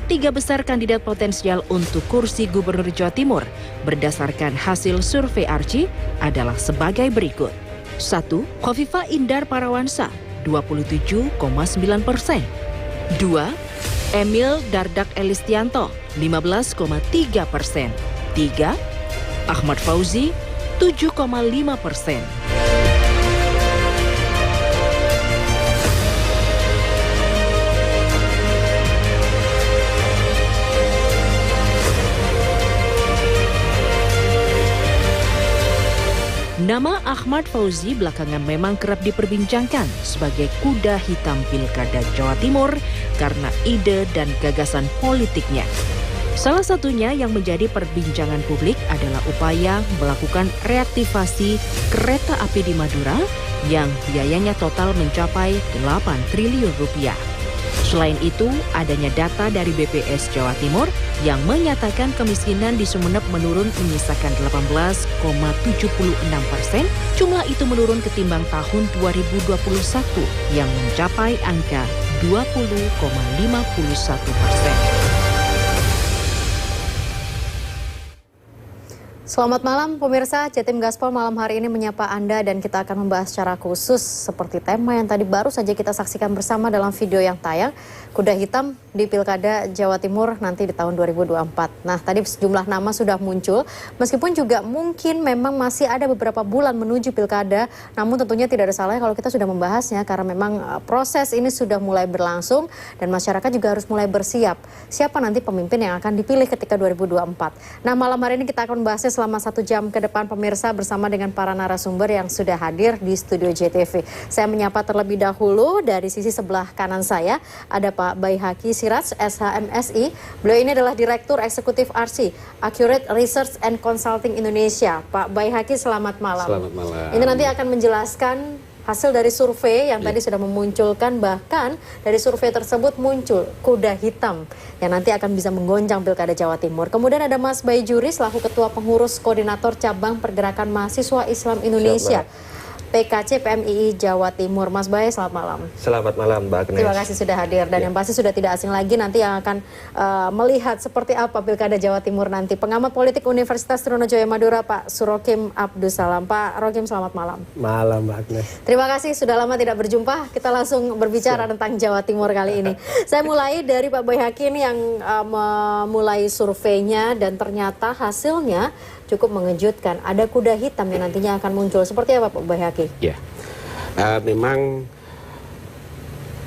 tiga besar kandidat potensial untuk kursi Gubernur Jawa Timur berdasarkan hasil survei ARCI adalah sebagai berikut. 1. Khofifah Indar Parawansa, 27,9%. 2. Emil Dardak Elistianto, 15,3%. 3. Ahmad Fauzi, 7,5%. Nama Ahmad Fauzi belakangan memang kerap diperbincangkan sebagai kuda hitam Pilkada Jawa Timur karena ide dan gagasan politiknya. Salah satunya yang menjadi perbincangan publik adalah upaya melakukan reaktivasi kereta api di Madura yang biayanya total mencapai 8 triliun rupiah. Selain itu, adanya data dari BPS Jawa Timur yang menyatakan kemiskinan di Sumeneb menurun menyisakan 18,76%. Jumlah itu menurun ketimbang tahun 2021 yang mencapai angka 20,51%. Selamat malam pemirsa, Jatim Gaspol malam hari ini menyapa Anda dan kita akan membahas secara khusus seperti tema yang tadi baru saja kita saksikan bersama dalam video yang tayang, kuda hitam di Pilkada Jawa Timur nanti di tahun 2024. Nah, tadi sejumlah nama sudah muncul, meskipun juga mungkin memang masih ada beberapa bulan menuju Pilkada, namun tentunya tidak ada salahnya kalau kita sudah membahasnya karena memang proses ini sudah mulai berlangsung dan masyarakat juga harus mulai bersiap. Siapa nanti pemimpin yang akan dipilih ketika 2024. Nah, malam hari ini kita akan membahasnya selama 1 jam ke depan pemirsa bersama dengan para narasumber yang sudah hadir di studio JTV. Saya menyapa terlebih dahulu dari sisi sebelah kanan saya ada Pak Baihaqi Siraj, SHMSI. Beliau ini adalah Direktur Eksekutif ARCI, Accurate Research and Consulting Indonesia. Pak Baihaqi, selamat malam. Selamat malam. Ini nanti akan menjelaskan hasil dari survei yang tadi sudah memunculkan, bahkan dari survei tersebut muncul kuda hitam yang nanti akan bisa menggoncang Pilkada Jawa Timur. Kemudian ada Mas Bayi Juri selaku Ketua Pengurus Koordinator Cabang Pergerakan Mahasiswa Islam Indonesia, PKC PMII Jawa Timur. Mas Bayi, selamat malam. Selamat malam, Mbak Agnes. Terima kasih sudah hadir dan yang pasti sudah tidak asing lagi nanti yang akan melihat seperti apa Pilkada Jawa Timur nanti. Pengamat politik Universitas Trunojoyo Madura, Pak Surokim Abdussalam. Pak Rokim, selamat malam. Malam, Mbak Agnes. Terima kasih, sudah lama tidak berjumpa. Kita langsung berbicara tentang Jawa Timur kali ini. Saya mulai dari Pak Baihaqi ini yang memulai surveinya dan ternyata hasilnya cukup mengejutkan. Ada kuda hitam yang nantinya akan muncul. Seperti apa Pak Baihaqi? Ya, memang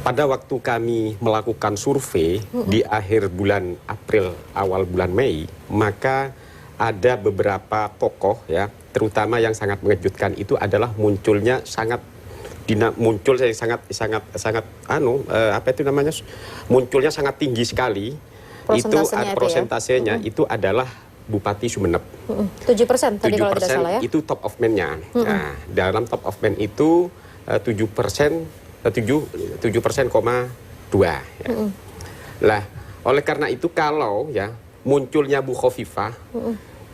pada waktu kami melakukan survei di akhir bulan April, awal bulan Mei, maka ada beberapa tokoh ya, terutama yang sangat mengejutkan itu adalah munculnya munculnya sangat tinggi sekali. Prosentasenya itu adalah Bupati Sumeneb. 7% tadi kalau tidak salah ya. Itu top of man-nya. Nah, dalam top of man itu 7,2 ya. Lah, oleh karena itu kalau ya munculnya Bu Khofifah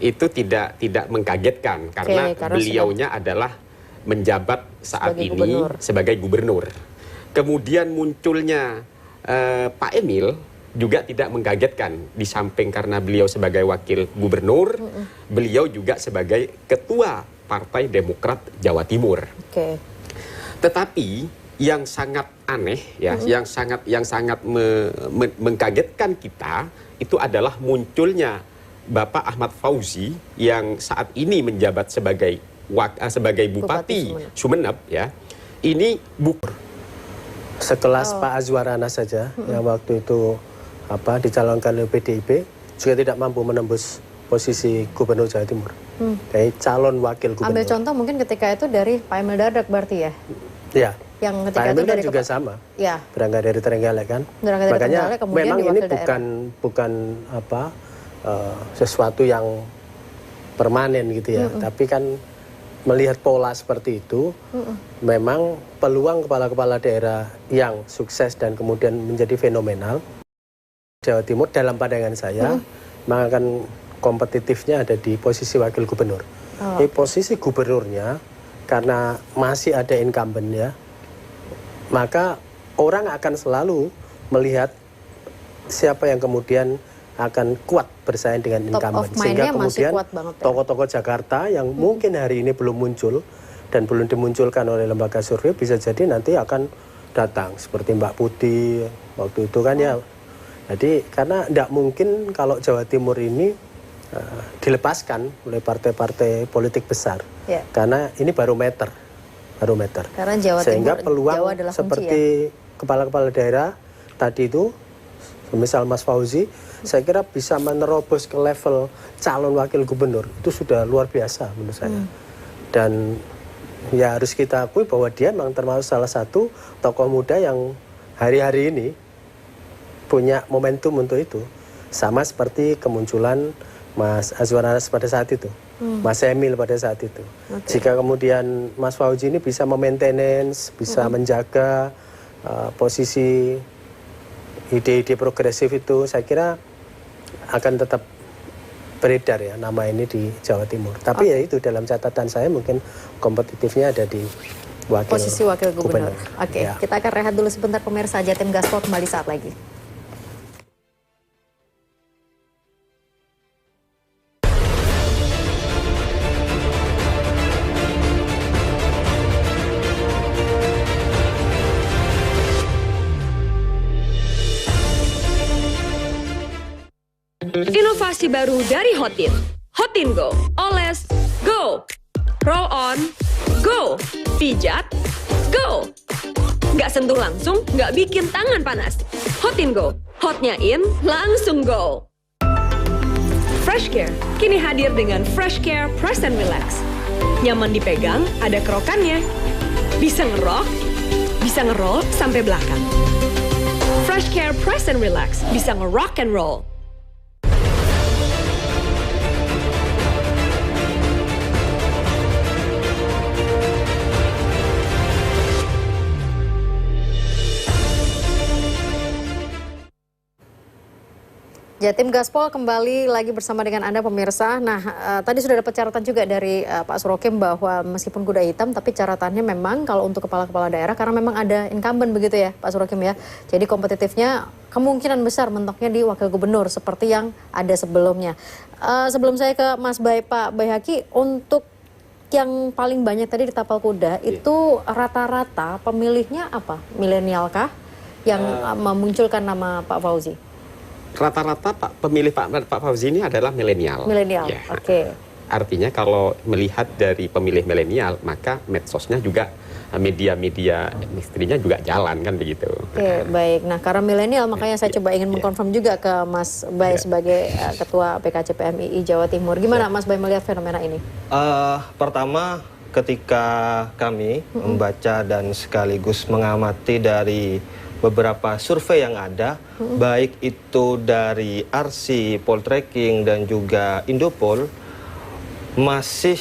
itu tidak mengkagetkan karena beliaunya adalah menjabat saat ini sebagai gubernur. Kemudian munculnya Pak Emil juga tidak mengkagetkan, di samping karena beliau sebagai wakil gubernur, beliau juga sebagai ketua Partai Demokrat Jawa Timur. Tetapi yang sangat aneh ya, yang sangat mengkagetkan kita itu adalah munculnya Bapak Ahmad Fauzi yang saat ini menjabat sebagai Bupati Sumeneb ya. Ini sekelas Pak Azwar Anas saja yang waktu itu dicalonkan oleh PDIP juga tidak mampu menembus posisi Gubernur Jawa Timur. Dari calon wakil gubernur. Ambil contoh mungkin ketika itu dari Pak Emil Dardak berarti ya? Iya. Yang ketika Pak Emil itu dari juga sama. Ya. Berangkat dari Trenggalek kan. Makanya memang ini bukan sesuatu yang permanen gitu ya. Tapi kan melihat pola seperti itu, memang peluang kepala-kepala daerah yang sukses dan kemudian menjadi fenomenal Jawa Timur dalam pandangan saya, maka akan kompetitifnya ada di posisi wakil gubernur. Di posisi gubernurnya, karena masih ada incumbent ya, maka orang akan selalu melihat siapa yang kemudian akan kuat bersaing dengan incumbent, sehingga kemudian tokoh-tokoh Jakarta yang mungkin hari ini belum muncul dan belum dimunculkan oleh lembaga survei bisa jadi nanti akan datang seperti Mbak Putih waktu itu kan ya. Jadi karena tidak mungkin kalau Jawa Timur ini dilepaskan oleh partai-partai politik besar, karena ini barometer. Karena Jawa sehingga Timur, peluang Jawa seperti kepala-kepala daerah tadi itu, misal Mas Fauzi, saya kira bisa menerobos ke level calon wakil gubernur, itu sudah luar biasa menurut saya. Dan ya harus kita akui bahwa dia memang termasuk salah satu tokoh muda yang hari-hari ini punya momentum untuk itu. Sama seperti kemunculan Mas Azwar Anas pada saat itu, Mas Emil pada saat itu. Jika kemudian Mas Fauzi ini bisa memaintenance, bisa menjaga posisi ide-ide progresif itu, saya kira akan tetap beredar ya nama ini di Jawa Timur. Tapi ya itu dalam catatan saya mungkin kompetitifnya ada di posisi wakil gubernur. Oke, kita akan rehat dulu sebentar pemirsa. Jatim Gaspol kembali saat lagi. Inovasi baru dari Hotin. Hotin Go. Oles, go. Roll on, go. Pijat, go. Nggak sentuh langsung, nggak bikin tangan panas. Hotin Go. Hotnya in, langsung go. Fresh Care kini hadir dengan Fresh Care Press and Relax. Nyaman dipegang, ada kerokannya. Bisa ngerok, bisa ngeroll sampai belakang. Fresh Care Press and Relax bisa ngerock and roll. Jatim Gaspol kembali lagi bersama dengan Anda pemirsa. Nah, tadi sudah dapat catatan juga dari Pak Surokim bahwa meskipun kuda hitam, tapi catatannya memang kalau untuk kepala-kepala daerah, karena memang ada incumbent begitu ya Pak Surokim ya. Jadi kompetitifnya kemungkinan besar mentoknya di wakil gubernur seperti yang ada sebelumnya. Sebelum saya ke Mas Pak Bayhaki, untuk yang paling banyak tadi di tapal kuda, itu rata-rata pemilihnya apa? Milenial kah yang memunculkan nama Pak Fauzi? Rata-rata pemilih Pak Fauzi ini adalah milenial. Milenial, ya. Oke. Artinya kalau melihat dari pemilih milenial, maka medsosnya juga, media-media istrinya juga jalan kan begitu. Oke, baik. Nah, karena milenial makanya saya coba ingin mengkonfirm juga ke Mas Bay sebagai Ketua PKC PMII Jawa Timur. Gimana Mas Bay melihat fenomena ini? Pertama, ketika kami membaca dan sekaligus mengamati dari beberapa survei yang ada, baik itu dari RC, Poltreking, dan juga Indopol, masih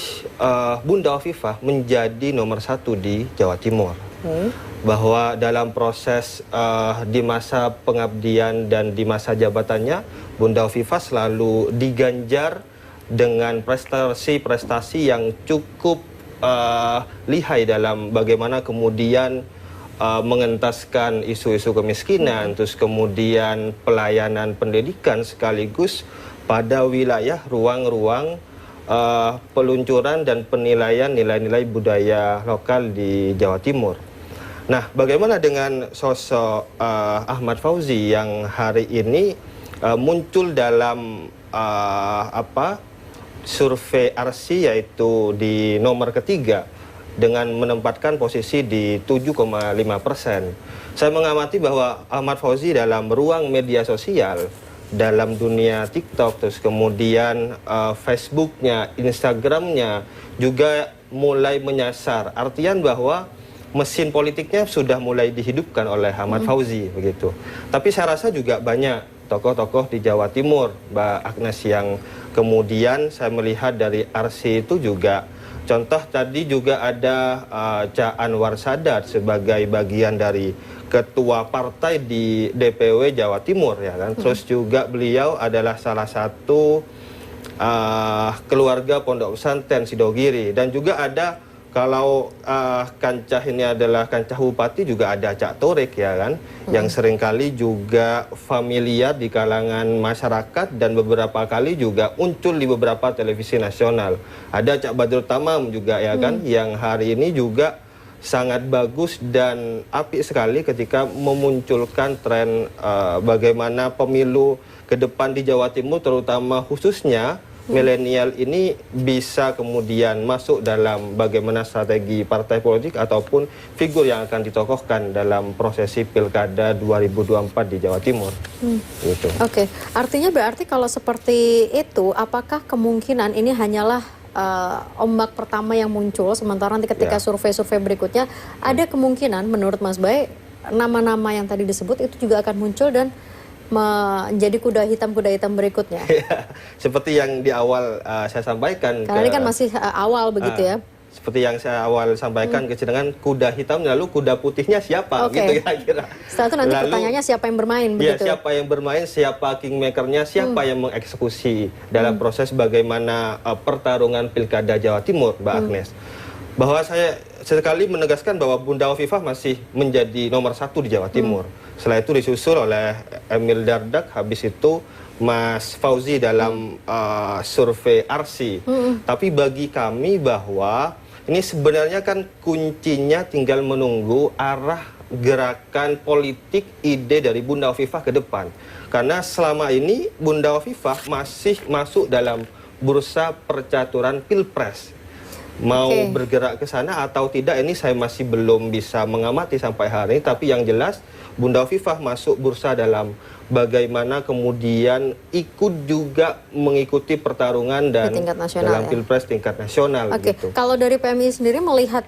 Bunda Hovifah menjadi nomor 1 di Jawa Timur. Bahwa dalam proses di masa pengabdian dan di masa jabatannya, Bunda Hovifah selalu diganjar dengan prestasi-prestasi yang cukup lihai dalam bagaimana kemudian mengentaskan isu-isu kemiskinan, terus kemudian pelayanan pendidikan sekaligus pada wilayah ruang-ruang peluncuran dan penilaian nilai-nilai budaya lokal di Jawa Timur. Nah, bagaimana dengan sosok Ahmad Fauzi yang hari ini muncul dalam survei RC, yaitu di nomor ketiga dengan menempatkan posisi di 7,5%. Saya mengamati bahwa Ahmad Fauzi dalam ruang media sosial, dalam dunia TikTok, terus kemudian Facebooknya, Instagramnya juga mulai menyasar. Artian bahwa mesin politiknya sudah mulai dihidupkan oleh Ahmad Fauzi begitu. Tapi saya rasa juga banyak tokoh-tokoh di Jawa Timur, Mbak Agnes, yang kemudian saya melihat dari RC itu juga. Contoh tadi juga ada Cak Anwar Sadat sebagai bagian dari ketua partai di DPW Jawa Timur, ya kan. Terus juga beliau adalah salah satu keluarga Pondok Pesantren Sidogiri, dan juga ada Kalau kancah ini adalah kancah bupati, juga ada Cak Torik ya kan, yang seringkali juga familiar di kalangan masyarakat dan beberapa kali juga muncul di beberapa televisi nasional. Ada Cak Badrut Tamam juga ya kan, yang hari ini juga sangat bagus dan apik sekali ketika memunculkan tren bagaimana pemilu ke depan di Jawa Timur, terutama khususnya milenial ini bisa kemudian masuk dalam bagaimana strategi partai politik ataupun figur yang akan ditokohkan dalam prosesi Pilkada 2024 di Jawa Timur. Gitu. Oke, artinya berarti kalau seperti itu, apakah kemungkinan ini hanyalah ombak pertama yang muncul, sementara nanti ketika survei-survei berikutnya, ada kemungkinan menurut Mas Bay, nama-nama yang tadi disebut itu juga akan muncul dan menjadi kuda hitam berikutnya. Seperti yang di awal saya sampaikan. Karena ini kan masih awal begitu ya. Seperti yang saya awal sampaikan, kecenderungan kuda hitam, lalu kuda putihnya siapa? Gitu kira-kira. Setelah itu nanti pertanyaannya siapa yang bermain begitu. Siapa yang bermain, siapa kingmakernya, siapa yang mengeksekusi dalam proses bagaimana pertarungan Pilkada Jawa Timur, Mbak Agnes. Bahwa saya sekali menegaskan bahwa Bunda Hovifah masih menjadi nomor 1 di Jawa Timur. Setelah itu disusul oleh Emil Dardak, habis itu Mas Fauzi dalam survei ARSI. Tapi bagi kami bahwa ini sebenarnya kan kuncinya tinggal menunggu arah gerakan politik ide dari Bunda Hovifah ke depan. Karena selama ini Bunda Hovifah masih masuk dalam bursa percaturan Pilpres. Mau bergerak ke sana atau tidak, ini saya masih belum bisa mengamati sampai hari ini. Tapi yang jelas Bunda Hovifah masuk bursa dalam bagaimana kemudian ikut juga mengikuti pertarungan dan dalam Pilpres tingkat nasional. Gitu. Kalau dari PMI sendiri melihat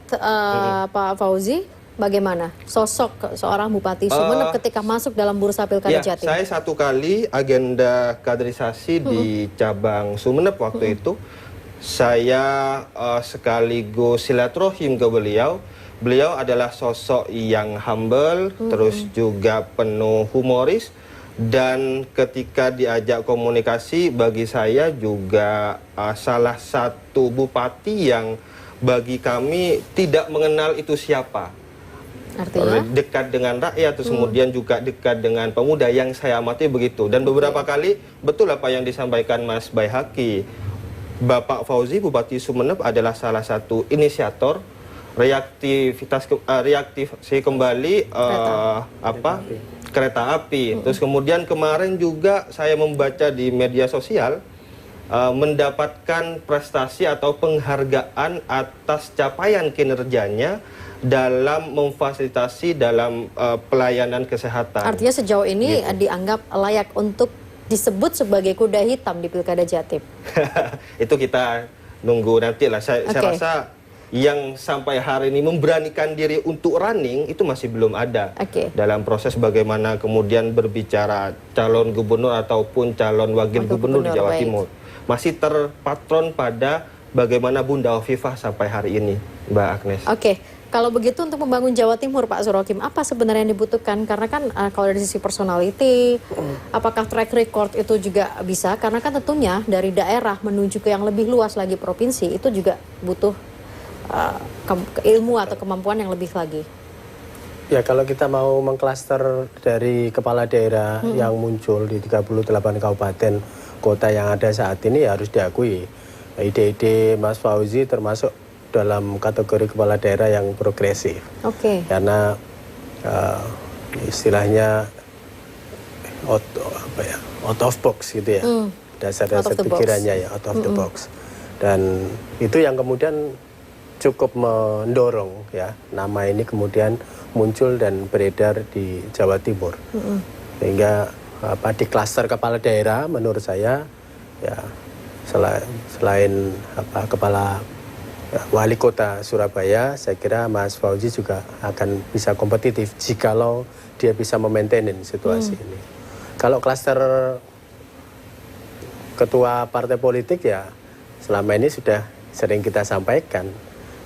Pak Fauzi, bagaimana sosok seorang Bupati Sumeneb ketika masuk dalam bursa Pilkada Jatim? Saya satu kali agenda kaderisasi di cabang Sumeneb waktu itu. Saya sekaligus silaturahim ke beliau. Beliau adalah sosok yang humble, terus juga penuh humoris, dan ketika diajak komunikasi bagi saya juga salah satu bupati yang bagi kami tidak mengenal itu siapa. Artinya? Dekat dengan rakyat, terus kemudian juga dekat dengan pemuda, yang saya amati begitu. Dan beberapa kali betul apa yang disampaikan Mas Bayhaqi. Bapak Fauzi, Bupati Sumeneb, adalah salah satu inisiator reaktivasi kembali kereta api. Terus kemudian kemarin juga saya membaca di media sosial mendapatkan prestasi atau penghargaan atas capaian kinerjanya dalam memfasilitasi dalam pelayanan kesehatan. Artinya sejauh ini dianggap layak untuk disebut sebagai kuda hitam di Pilkada Jatim. Itu kita nunggu nanti lah. Saya rasa yang sampai hari ini memberanikan diri untuk running itu masih belum ada. Dalam proses bagaimana kemudian berbicara calon gubernur ataupun calon wakil gubernur di Jawa Timur. Masih terpatron pada bagaimana Bunda Hovifah sampai hari ini, Mbak Agnes. Kalau begitu untuk membangun Jawa Timur, Pak Surokim, apa sebenarnya yang dibutuhkan? Karena kan kalau dari sisi personality, apakah track record itu juga bisa? Karena kan tentunya dari daerah menuju ke yang lebih luas lagi provinsi, itu juga butuh ilmu atau kemampuan yang lebih lagi. Ya, kalau kita mau mengklaster dari kepala daerah yang muncul di 38 kabupaten kota yang ada saat ini, ya harus diakui. Ide-ide Mas Fauzi termasuk dalam kategori kepala daerah yang progresif. Karena istilahnya out of box gitu ya. Dasar-dasar pikirannya ya, out of the box. Dan itu yang kemudian cukup mendorong ya nama ini kemudian muncul dan beredar di Jawa Timur. Sehingga di klaster kepala daerah menurut saya ya selain kepala wali kota Surabaya, saya kira Mas Fauzi juga akan bisa kompetitif jikalau dia bisa memaintain situasi ini. Kalau klaster ketua partai politik ya selama ini sudah sering kita sampaikan,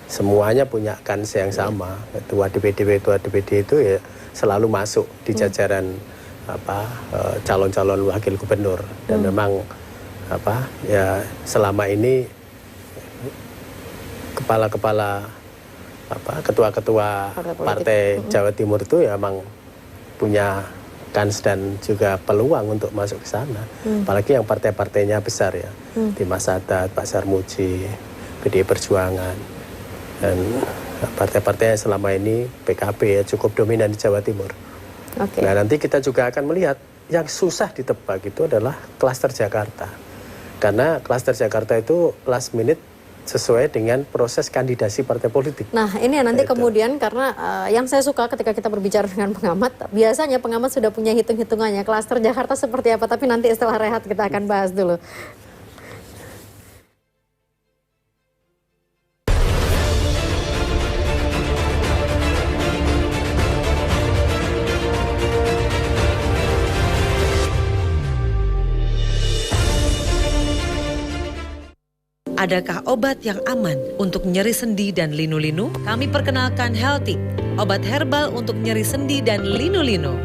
semuanya punya kans yang sama. Ketua DPD itu ya selalu masuk di jajaran calon-calon wakil gubernur, dan memang ya selama ini kepala-kepala ketua-ketua partai Jawa Timur itu ya memang punya kans dan juga peluang untuk masuk ke sana. Apalagi yang partai-partainya besar ya, Dimas Sadat, Pak Sarmuji, PDI Perjuangan, dan partai-partai yang selama ini PKB ya cukup dominan di Jawa Timur. Nah nanti kita juga akan melihat yang susah ditebak itu adalah klaster Jakarta. Karena klaster Jakarta itu last minute sesuai dengan proses kandidasi partai politik. Nah ini ya nanti kemudian karena yang saya suka ketika kita berbicara dengan pengamat, biasanya pengamat sudah punya hitung-hitungannya klaster Jakarta seperti apa, tapi nanti setelah rehat kita akan bahas dulu. Adakah obat yang aman untuk nyeri sendi dan linu-linu? Kami perkenalkan Healthic, obat herbal untuk nyeri sendi dan linu-linu.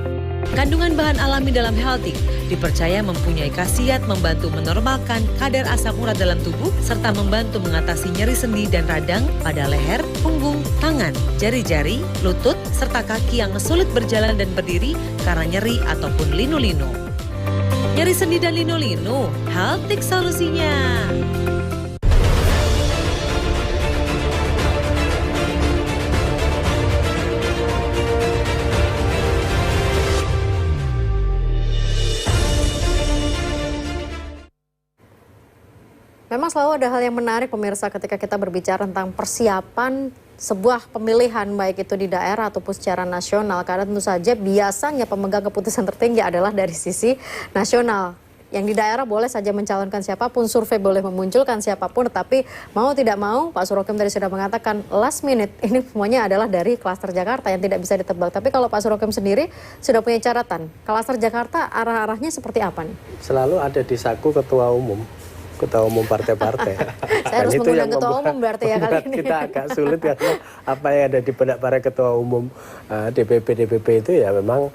Kandungan bahan alami dalam Healthic dipercaya mempunyai khasiat membantu menormalkan kadar asam urat dalam tubuh serta membantu mengatasi nyeri sendi dan radang pada leher, punggung, tangan, jari-jari, lutut, serta kaki yang sulit berjalan dan berdiri karena nyeri ataupun linu-linu. Nyeri sendi dan linu-linu, Healthic solusinya. Memang selalu ada hal yang menarik pemirsa ketika kita berbicara tentang persiapan sebuah pemilihan baik itu di daerah ataupun secara nasional. Karena tentu saja biasanya pemegang keputusan tertinggi adalah dari sisi nasional. Yang di daerah boleh saja mencalonkan siapapun, survei boleh memunculkan siapapun, tetapi mau tidak mau, Pak Surokim tadi sudah mengatakan last minute ini semuanya adalah dari klaster Jakarta yang tidak bisa ditebak. Tapi kalau Pak Surokim sendiri sudah punya catatan, klaster Jakarta arah-arahnya seperti apa nih? Selalu ada di saku ketua umum partai-partai. Saya harus mengundang ketua umum berarti ya kali ini. Kita agak sulit karena apa yang ada di benak para ketua umum DPP itu ya memang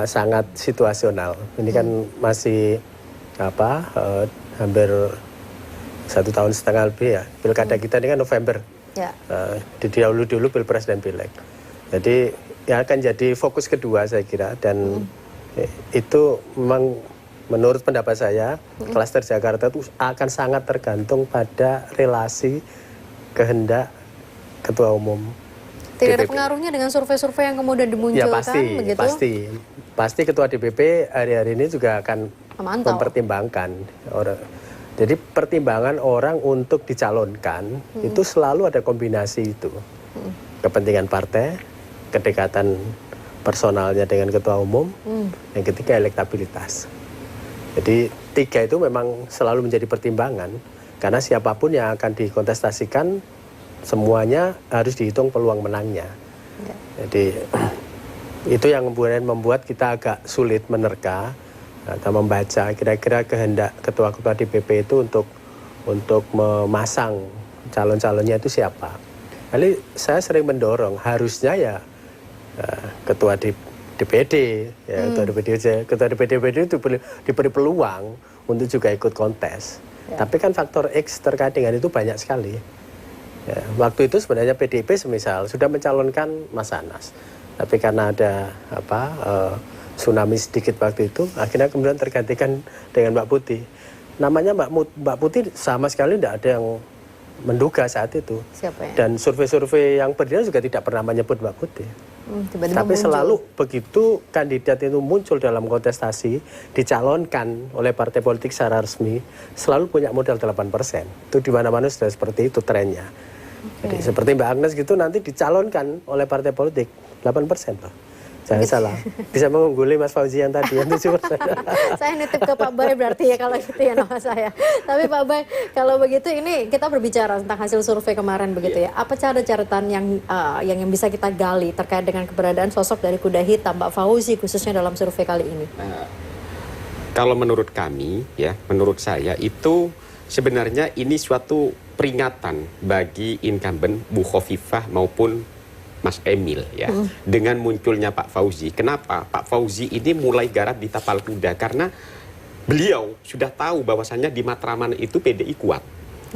sangat situasional. Ini kan masih hampir 1,5 tahun lebih ya. Pilkada kita ini kan November. Ya. Dulu Pilpres dan Pileg. Jadi yang akan jadi fokus kedua saya kira, dan itu memang menurut pendapat saya, klaster Jakarta itu akan sangat tergantung pada relasi kehendak ketua umum. Tidak ada pengaruhnya dengan survei-survei yang kemudian dimunculkan? Ya pasti ketua DPP hari-hari ini juga akan mempertimbangkan. Jadi pertimbangan orang untuk dicalonkan itu selalu ada kombinasi itu. Kepentingan partai, kedekatan personalnya dengan ketua umum, yang ketiga elektabilitas. Jadi 3 itu memang selalu menjadi pertimbangan, karena siapapun yang akan dikontestasikan semuanya harus dihitung peluang menangnya. Jadi itu yang kemudian membuat kita agak sulit menerka atau membaca kira-kira kehendak ketua-ketua DPP itu untuk memasang calon-calonnya itu siapa. Jadi saya sering mendorong harusnya ya ketua DPD, ya, ketua DPD itu diberi peluang untuk juga ikut kontes. Ya. Tapi kan faktor X terkait dengan itu banyak sekali. Ya, waktu itu sebenarnya PDIP semisal sudah mencalonkan Mas Anas, tapi karena ada tsunami sedikit waktu itu, akhirnya kemudian tergantikan dengan Mbak Putih. Namanya Mbak Putih sama sekali tidak ada yang menduga saat itu. Siapa ya? Dan survei-survei yang berdiri juga tidak pernah menyebut Mbak Putih. Tapi muncul. Selalu begitu kandidat itu muncul dalam kontestasi, dicalonkan oleh partai politik secara resmi, selalu punya modal 8%. Itu di mana-mana sudah seperti itu trennya. Jadi seperti Mbak Agnes gitu nanti dicalonkan oleh partai politik 8%, Pak. Jangan salah, bisa mengungguli Mas Fauzi yang tadi yang 7%. Saya nitip ke Pak Bay berarti ya kalau gitu ya nama saya. Tapi Pak Bay, kalau begitu ini kita berbicara tentang hasil survei kemarin begitu ya. Apa catatan yang bisa kita gali terkait dengan keberadaan sosok dari kuda hitam Pak Fauzi khususnya dalam survei kali ini? Kalau menurut kami ya, menurut saya itu sebenarnya ini suatu peringatan bagi incumbent Bu Khofifah maupun Mas Emil ya, dengan munculnya Pak Fauzi. Kenapa? Pak Fauzi ini mulai garap di tapal kuda karena beliau sudah tahu bahwasannya di Matraman itu PDI kuat.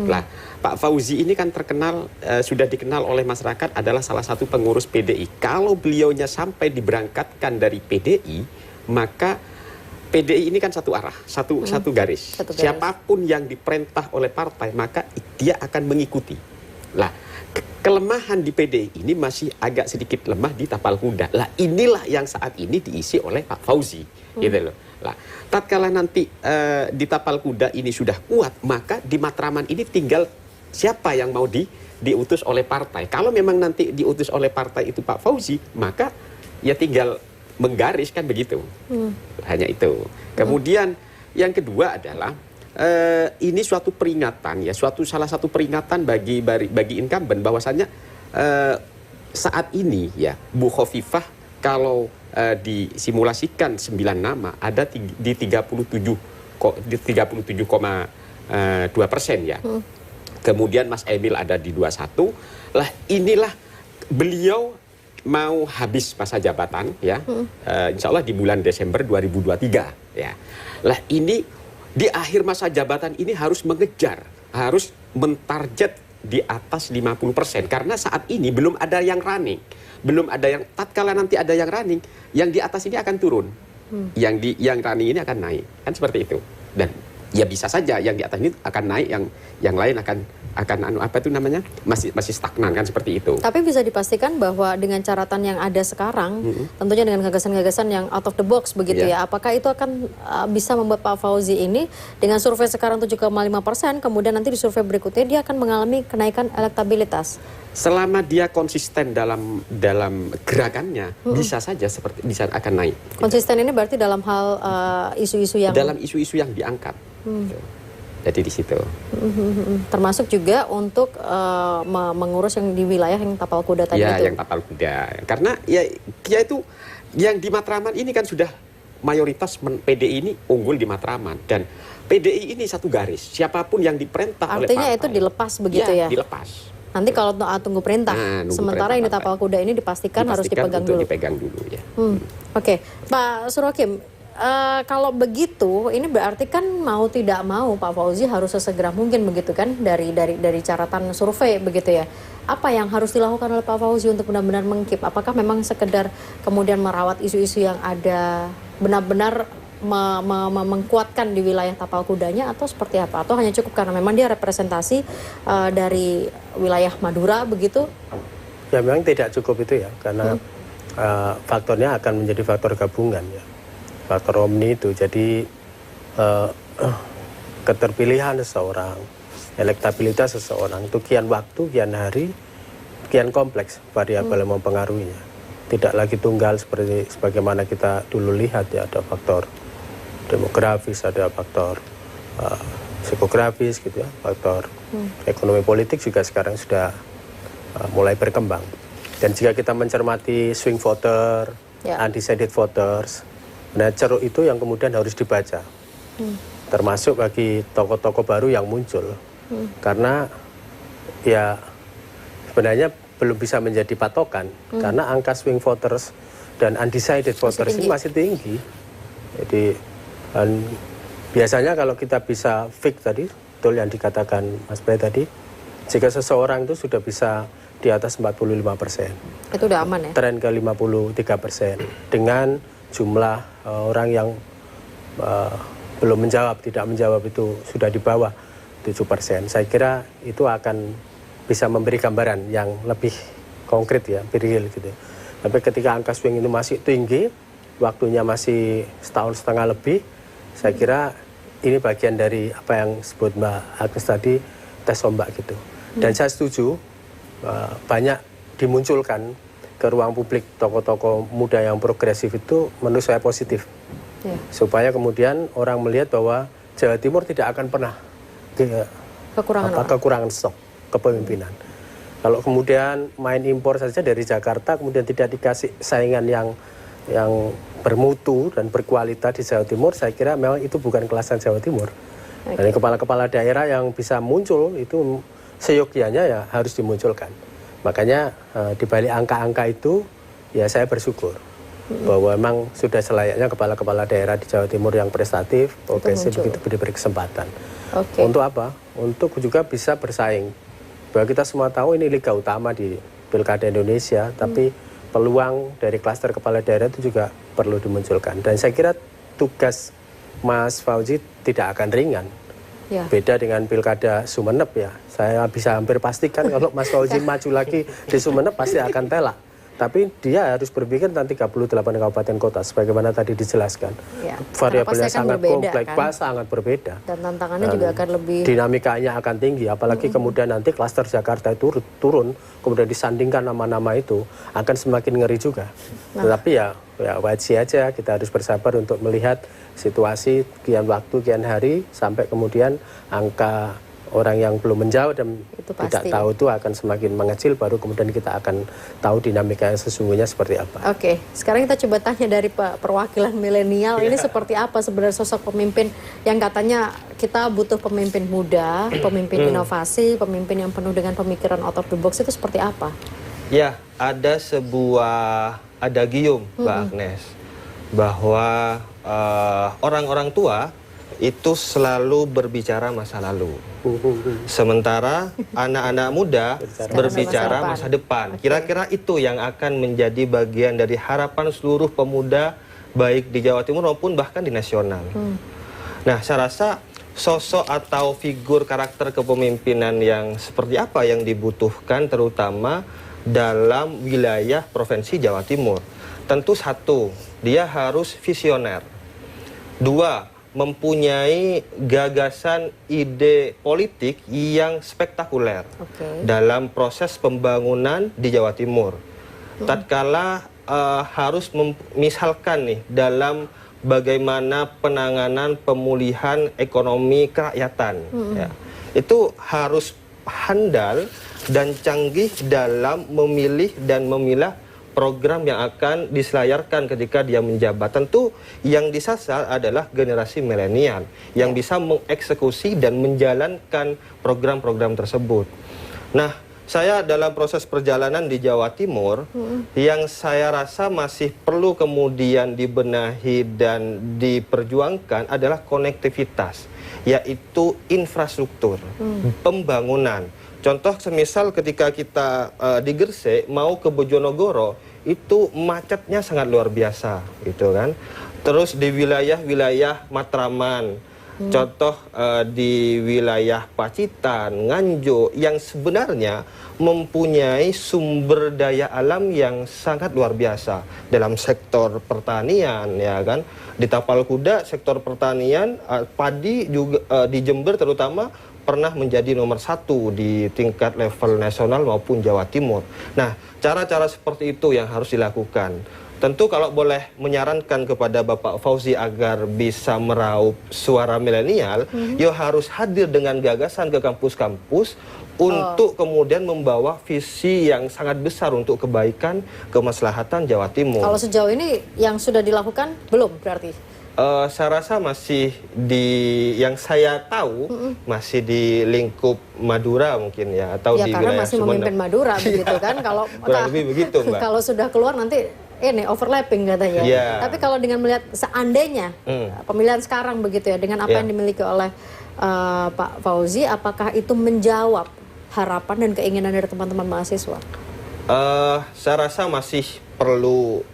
Lah, Pak Fauzi ini kan terkenal, sudah dikenal oleh masyarakat adalah salah satu pengurus PDI. Kalau beliaunya sampai diberangkatkan dari PDI, maka PDI ini kan satu arah, satu garis. Siapapun yang diperintah oleh partai, maka dia akan mengikuti. Lah, kelemahan di PDI ini masih agak sedikit lemah di tapal kuda. Lah, inilah yang saat ini diisi oleh Pak Fauzi, gitu loh. Lah, tatkala nanti di tapal kuda ini sudah kuat, maka di Matraman ini tinggal siapa yang mau diutus oleh partai. Kalau memang nanti diutus oleh partai itu Pak Fauzi, maka ya tinggal menggaris kan begitu. Hanya itu. Kemudian yang kedua adalah ini suatu peringatan ya, salah satu peringatan bagi incumbent bahwasannya saat ini ya Bu Khofifah kalau disimulasikan 9 nama ada di 37,2% ya. Kemudian Mas Emil ada di 21. Lah inilah beliau mau habis masa jabatan ya. Insya Allah di bulan Desember 2023 ya. Lah ini di akhir masa jabatan ini harus mengejar, harus mentarget di atas 50% karena saat ini belum ada yang running. Belum ada yang, tatkala nanti ada yang running, yang di atas ini akan turun. Yang running ini akan naik. Kan seperti itu. Dan ya bisa saja yang di atas ini akan naik, yang lain akan apa itu namanya? Masih stagnan kan seperti itu. Tapi bisa dipastikan bahwa dengan caratan yang ada sekarang, tentunya dengan gagasan-gagasan yang out of the box begitu ya, apakah itu akan bisa membuat Pak Fauzi ini dengan survei sekarang 7,5%, kemudian nanti di survei berikutnya dia akan mengalami kenaikan elektabilitas? Selama dia konsisten dalam gerakannya, bisa saja bisa akan naik. Konsisten ini berarti dalam hal isu-isu yang diangkat. Jadi di situ. Termasuk juga untuk mengurus yang di wilayah yang tapal kuda tadi itu. Yang tapal kuda. Karena ya itu yang di Matraman ini kan sudah mayoritas PDI ini unggul di Matraman dan PDI ini satu garis. Siapapun yang diperintah oleh partai. Artinya itu dilepas begitu ya? Dilepas. Nanti kalau tunggu perintah, sementara yang di tapal kuda ini dipastikan harus dipegang dulu. Ya. Oke, Pak Surhakim, kalau begitu, ini berarti kan mau tidak mau Pak Fauzi harus sesegera mungkin begitu kan dari caratan survei begitu ya. Apa yang harus dilakukan oleh Pak Fauzi untuk benar-benar mengkip? Apakah memang sekedar kemudian merawat isu-isu yang ada, benar-benar mengkuatkan di wilayah tapal kudanya atau seperti apa? Atau hanya cukup karena memang dia representasi dari wilayah Madura begitu? Ya memang tidak cukup itu ya, karena faktornya akan menjadi faktor gabungan ya, faktor omni itu. Jadi keterpilihan seseorang, elektabilitas seseorang itu kian waktu, kian hari, kian kompleks variabel yang mempengaruhinya. Tidak lagi tunggal seperti sebagaimana kita dulu lihat ya, ada faktor demografis, ada faktor psikografis gitu ya, faktor ekonomi politik juga sekarang sudah mulai berkembang. Dan jika kita mencermati swing voter, undecided voters, nah ceruk itu yang kemudian harus dibaca, termasuk bagi tokoh-tokoh baru yang muncul, karena ya sebenarnya belum bisa menjadi patokan, karena angka swing voters dan undecided voters ini masih tinggi. Jadi dan biasanya kalau kita bisa fix tadi, betul yang dikatakan Mas Bray tadi, jika seseorang itu sudah bisa di atas 45%. Itu udah aman ya? Tren ke 53%. Dengan jumlah orang yang belum menjawab, tidak menjawab itu sudah di bawah 7%. Saya kira itu akan bisa memberi gambaran yang lebih konkret ya, real gitu. Tapi ketika angka swing itu masih tinggi, waktunya masih setahun setengah lebih, saya kira ini bagian dari apa yang disebut Mbak Agnes tadi, tes ombak gitu. Dan saya setuju banyak dimunculkan ke ruang publik tokoh-tokoh muda yang progresif itu menurut saya positif. Supaya kemudian orang melihat bahwa Jawa Timur tidak akan pernah kekurangan stok kepemimpinan. Kalau kemudian main impor saja dari Jakarta, kemudian tidak dikasih saingan yang bermutu dan berkualitas di Jawa Timur, saya kira memang itu bukan kelasan Jawa Timur. Dan kepala-kepala daerah yang bisa muncul itu seyogyanya ya harus dimunculkan. Makanya di balik angka-angka itu ya saya bersyukur bahwa memang sudah selayaknya kepala-kepala daerah di Jawa Timur yang prestatif, progresif begitu diberi kesempatan. Untuk apa? Untuk juga bisa bersaing. Bahwa kita semua tahu ini liga utama di Pilkada Indonesia, tapi peluang dari klaster kepala daerah itu juga perlu dimunculkan. Dan saya kira tugas Mas Fauzi tidak akan ringan. Beda dengan Pilkada Sumeneb ya. Saya bisa hampir pastikan kalau Mas Fauzi maju lagi di Sumeneb pasti akan telak. Tapi dia harus berpikir tentang 38 kabupaten kota, sebagaimana tadi dijelaskan. Variabelnya sangat kompleks, kan? Sangat berbeda. Dan tantangannya juga akan lebih... Dinamikanya akan tinggi, apalagi kemudian nanti klaster Jakarta itu turun, kemudian disandingkan nama-nama itu, akan semakin ngeri juga. Tetapi ya wajib aja, kita harus bersabar untuk melihat situasi, kian waktu, kian hari, sampai kemudian angka orang yang belum menjawab dan tidak tahu itu akan semakin mengecil, baru kemudian kita akan tahu dinamika yang sesungguhnya seperti apa. Sekarang kita coba tanya dari perwakilan milenial, ini seperti apa sebenarnya sosok pemimpin yang katanya kita butuh pemimpin muda, pemimpin inovasi, pemimpin yang penuh dengan pemikiran out of the box, itu seperti apa? Ya, ada sebuah adagium, Mbak Agnes, bahwa orang-orang tua itu selalu berbicara masa lalu. Sementara anak-anak muda berbicara masa depan. Kira-kira itu yang akan menjadi bagian dari harapan seluruh pemuda baik di Jawa Timur maupun bahkan di nasional. Nah, saya rasa sosok atau figur karakter kepemimpinan yang seperti apa yang dibutuhkan terutama dalam wilayah Provinsi Jawa Timur. Tentu satu, dia harus visioner. Dua, mempunyai gagasan ide politik yang spektakuler dalam proses pembangunan di Jawa Timur. Tatkala harus misalkan nih dalam bagaimana penanganan pemulihan ekonomi kerakyatan, ya, itu harus handal dan canggih dalam memilih dan memilah program yang akan diselayarkan ketika dia menjabat. Tentu yang disasar adalah generasi milenial yang bisa mengeksekusi dan menjalankan program-program tersebut. Nah, saya dalam proses perjalanan di Jawa Timur, yang saya rasa masih perlu kemudian dibenahi dan diperjuangkan adalah konektivitas, yaitu infrastruktur, pembangunan. Contoh semisal ketika kita di Gresik mau ke Bojonegoro itu macetnya sangat luar biasa gitu kan. Terus di wilayah-wilayah Matraman, contoh di wilayah Pacitan, Nganjuk yang sebenarnya mempunyai sumber daya alam yang sangat luar biasa dalam sektor pertanian, ya kan. Di Tapal Kuda sektor pertanian, padi juga di Jember terutama pernah menjadi nomor 1 di tingkat level nasional maupun Jawa Timur. Nah, cara-cara seperti itu yang harus dilakukan. Tentu kalau boleh menyarankan kepada Bapak Fauzi agar bisa meraup suara milenial, ya harus hadir dengan gagasan ke kampus-kampus untuk kemudian membawa visi yang sangat besar untuk kebaikan, kemaslahatan Jawa Timur. Kalau sejauh ini yang sudah dilakukan belum berarti? Saya rasa masih yang saya tahu masih di lingkup Madura mungkin ya, atau di karena wilayah masih Sumeneb. memimpin Madura begitu kan. Kalau lebih begitu, Mbak. Kalau sudah keluar nanti ini overlapping katanya. Tapi kalau dengan melihat seandainya pemilihan sekarang begitu ya, dengan apa yang dimiliki oleh Pak Fauzi, apakah itu menjawab harapan dan keinginan dari teman-teman mahasiswa? Saya rasa masih perlu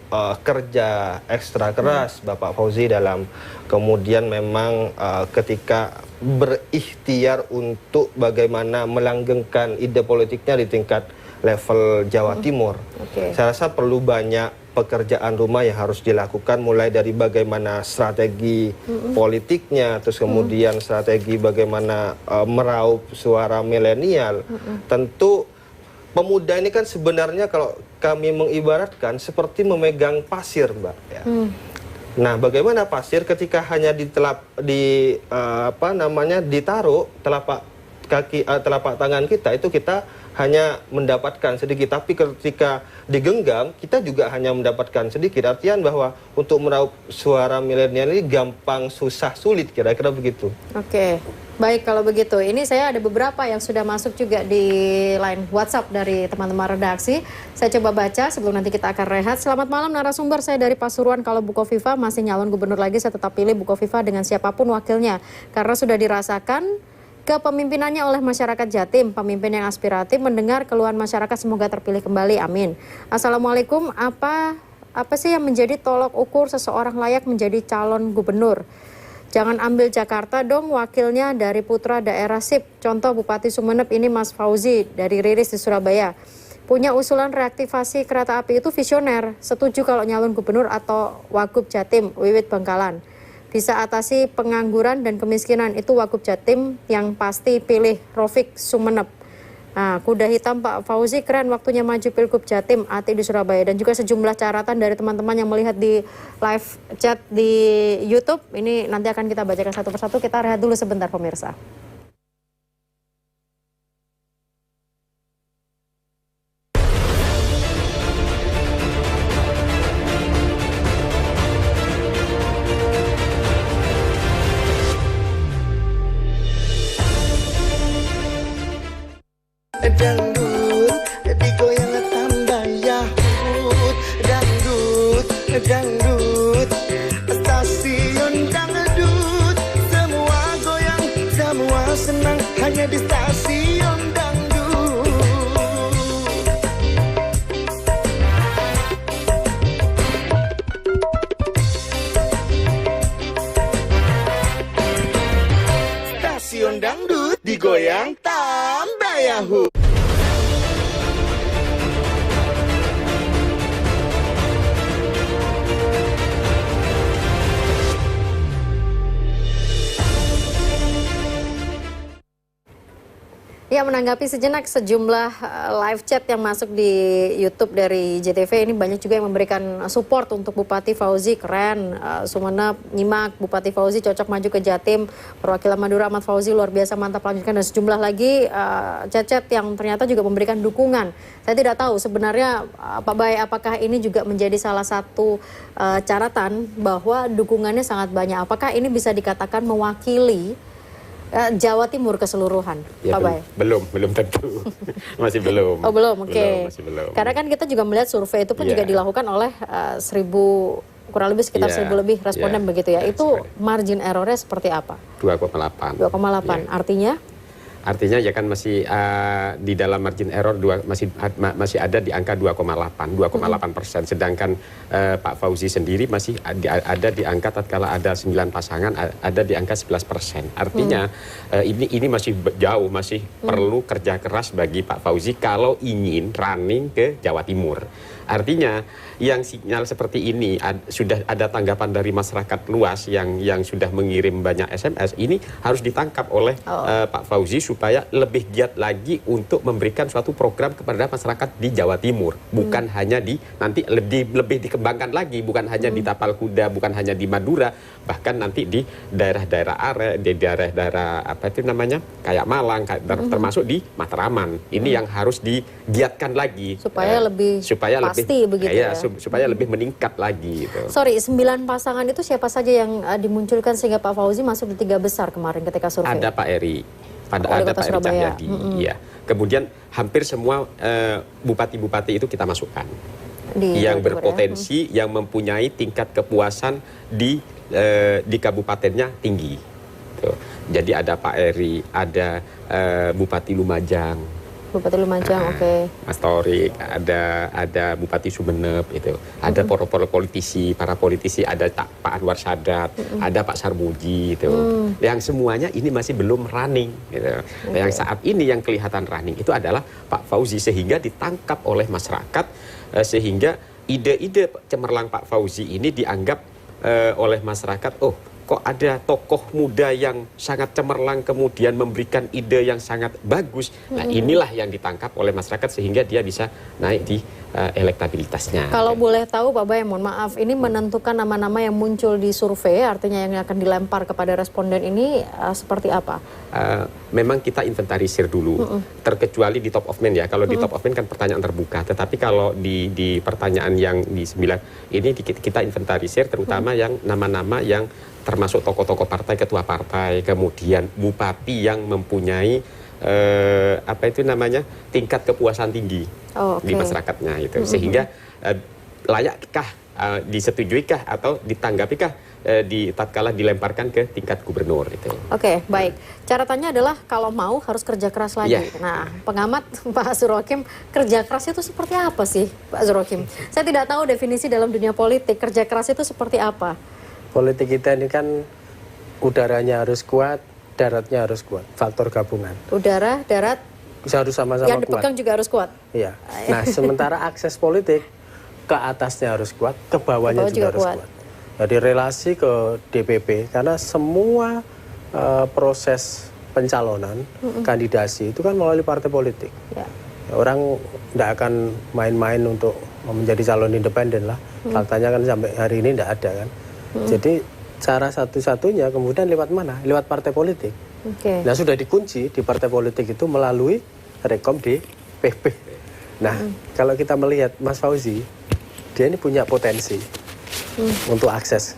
kerja ekstra keras Bapak Fauzi dalam kemudian memang ketika berikhtiar untuk bagaimana melanggengkan ide politiknya di tingkat level Jawa Timur. Saya rasa perlu banyak pekerjaan rumah yang harus dilakukan, mulai dari bagaimana strategi politiknya, terus kemudian strategi bagaimana meraup suara milenial. Tentu pemuda ini kan sebenarnya kalau kami mengibaratkan seperti memegang pasir, Mbak. Ya. Nah, bagaimana pasir ketika hanya ditaruh telapak telapak tangan kita itu kita hanya mendapatkan sedikit, tapi ketika digenggam kita juga hanya mendapatkan sedikit. Artian bahwa untuk meraup suara milenial ini gampang, susah, sulit, kira-kira begitu. Oke, baik kalau begitu. Ini saya ada beberapa yang sudah masuk juga di line WhatsApp dari teman-teman redaksi. Saya coba baca sebelum nanti kita akan rehat. Selamat malam narasumber, saya dari Pasuruan. Kalau Bu Khofifah masih nyalon gubernur lagi, saya tetap pilih Bu Khofifah dengan siapapun wakilnya. Karena sudah dirasakan kepemimpinannya oleh masyarakat Jatim, pemimpin yang aspiratif, mendengar keluhan masyarakat, semoga terpilih kembali, amin. Assalamualaikum, apa sih yang menjadi tolok ukur seseorang layak menjadi calon gubernur? Jangan ambil Jakarta dong, wakilnya dari putra daerah SIP, contoh Bupati Sumeneb ini Mas Fauzi dari Riris di Surabaya. Punya usulan reaktivasi kereta api itu visioner, setuju kalau nyalon gubernur atau Wagub Jatim, Wiwit Bangkalan. Bisa atasi pengangguran dan kemiskinan, itu Wagub Jatim yang pasti pilih Rofik Sumeneb. Nah, kuda hitam Pak Fauzi keren waktunya maju Pilgub Jatim, Ati di Surabaya. Dan juga sejumlah catatan dari teman-teman yang melihat di live chat di YouTube. Ini nanti akan kita bacakan satu persatu. Kita rehat dulu sebentar pemirsa. Dangdut digoyang tambah yahut, dangdut stasiun dangdut, semua goyang semua senang hanya di stasiun dangdut. Stasiun dangdut digoyang tambah yahut. Ya, menanggapi sejenak sejumlah live chat yang masuk di YouTube dari JTV, ini banyak juga yang memberikan support untuk Bupati Fauzi, keren, Sumeneb, nyimak, Bupati Fauzi cocok maju ke Jatim, perwakilan Madura Ahmad Fauzi luar biasa, mantap, lanjutkan, dan sejumlah lagi chat-chat yang ternyata juga memberikan dukungan. Saya tidak tahu sebenarnya Pak Bay, apakah ini juga menjadi salah satu catatan bahwa dukungannya sangat banyak. Apakah ini bisa dikatakan mewakili Jawa Timur keseluruhan, ya, Pak Bay? Belum tentu. Masih belum. Oh, belum, oke. Masih belum. Karena kan kita juga melihat survei itu pun juga dilakukan oleh 1.000, kurang lebih sekitar 1.000 lebih responden begitu ya. Itu margin errornya seperti apa? 2,8. Artinya ya kan masih di dalam margin error masih ada di angka 2,8%. Sedangkan Pak Fauzi sendiri masih ada di angka tatkala ada 9 pasangan ada di angka 11%. Artinya ini masih jauh, masih perlu kerja keras bagi Pak Fauzi kalau ingin running ke Jawa Timur. Artinya yang sinyal seperti ini sudah ada tanggapan dari masyarakat luas yang sudah mengirim banyak SMS, ini harus ditangkap oleh Pak Fauzi supaya lebih giat lagi untuk memberikan suatu program kepada masyarakat di Jawa Timur, bukan hanya nanti lebih dikembangkan lagi, bukan hanya di Tapal Kuda, bukan hanya di Madura, bahkan nanti di daerah-daerah di daerah-daerah apa itu namanya kayak Malang, termasuk di Matraman. Ini yang harus digiatkan lagi supaya lebih pasti begitu ya. Supaya lebih meningkat lagi gitu. Sorry, 9 pasangan itu siapa saja yang dimunculkan sehingga Pak Fauzi masuk di 3 besar kemarin ketika survei? Ada Pak Eri, ada Pak Eri Cahyadi, ya. Kemudian hampir semua bupati-bupati itu kita masukkan. Yang berpotensi, yang mempunyai tingkat kepuasan di kabupatennya tinggi. Tuh. Jadi ada Pak Eri, ada Bupati Lumajang. Bupati Lumajang, oke. Mas Torik, ada Bupati Sumeneb, itu, ada para politisi, ada Pak Anwar Sadat, ada Pak Sarmuji, itu, yang semuanya ini masih belum running, gitu. Yang saat ini yang kelihatan running itu adalah Pak Fauzi, sehingga ditangkap oleh masyarakat, sehingga ide-ide cemerlang Pak Fauzi ini dianggap oleh masyarakat, oh kok ada tokoh muda yang sangat cemerlang kemudian memberikan ide yang sangat bagus. Nah, inilah yang ditangkap oleh masyarakat sehingga dia bisa naik di elektabilitasnya. Kalau boleh tahu Pak Bayem, mohon maaf, ini menentukan nama-nama yang muncul di survei, artinya yang akan dilempar kepada responden ini seperti apa? Memang kita inventarisir dulu, terkecuali di top of mind ya. Kalau di top of mind kan pertanyaan terbuka, tetapi kalau di pertanyaan yang di 9 ini kita inventarisir terutama yang nama-nama yang termasuk tokoh-tokoh partai, ketua partai, kemudian bupati yang mempunyai apa itu namanya tingkat kepuasan tinggi di masyarakatnya itu, sehingga layakkah disetujuikah atau ditanggapikah tatkala dilemparkan ke tingkat gubernur itu. Oke, baik. Catatannya adalah kalau mau harus kerja keras lagi. Nah, pengamat Pak Surokim, kerja keras itu seperti apa sih Pak Surokim? Saya tidak tahu definisi dalam dunia politik, kerja keras itu seperti apa? Politik kita ini kan udaranya harus kuat, daratnya harus kuat, faktor gabungan. Udara, darat, harus sama-sama yang dipegang kuat. juga harus kuat. Iya. Nah, sementara akses politik ke atasnya harus kuat, ke bawahnya juga harus kuat. Jadi relasi ke DPP, karena semua proses pencalonan, kandidasi itu kan melalui partai politik. Ya, orang tidak akan main-main untuk menjadi calon independen lah. Faktanya kan sampai hari ini tidak ada kan. Jadi cara satu-satunya kemudian lewat mana? Lewat partai politik. Nah, sudah dikunci di partai politik itu melalui rekom di PP. Nah, kalau kita melihat Mas Fauzi, dia ini punya potensi untuk akses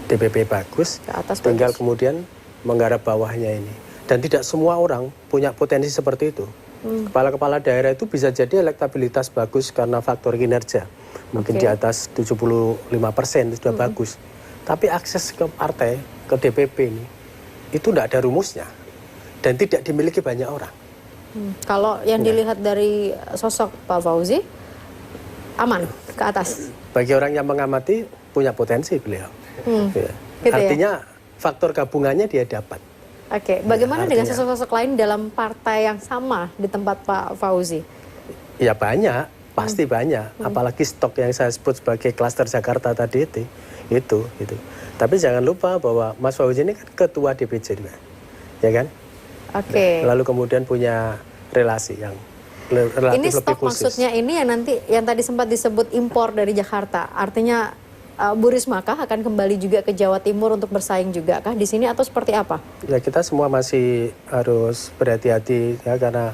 DPP bagus, tinggal kemudian menggarap bawahnya ini. Dan tidak semua orang punya potensi seperti itu. Kepala-kepala daerah itu bisa jadi elektabilitas bagus karena faktor kinerja. Mungkin di atas 75% itu sudah bagus. Tapi akses ke partai, ke DPP ini, itu tidak ada rumusnya. Dan tidak dimiliki banyak orang. Kalau yang dilihat dari sosok Pak Fauzi, aman ke atas? Bagi orang yang mengamati, punya potensi beliau. Ya. Gitu artinya faktor gabungannya dia dapat. Oke, bagaimana dengan sosok-sosok lain dalam partai yang sama di tempat Pak Fauzi? Ya banyak, pasti banyak. Apalagi stok yang saya sebut sebagai klaster Jakarta tadi itu. Tapi jangan lupa bahwa Mas Fauzi ini kan ketua DPC juga, ya kan? Oke. Lalu kemudian punya relasi yang relatif ini stok lebih khusus. Maksudnya ini yang tadi sempat disebut impor dari Jakarta, artinya Bu Risma kah akan kembali juga ke Jawa Timur untuk bersaing juga kah di sini atau seperti apa? Ya kita semua masih harus berhati-hati ya, karena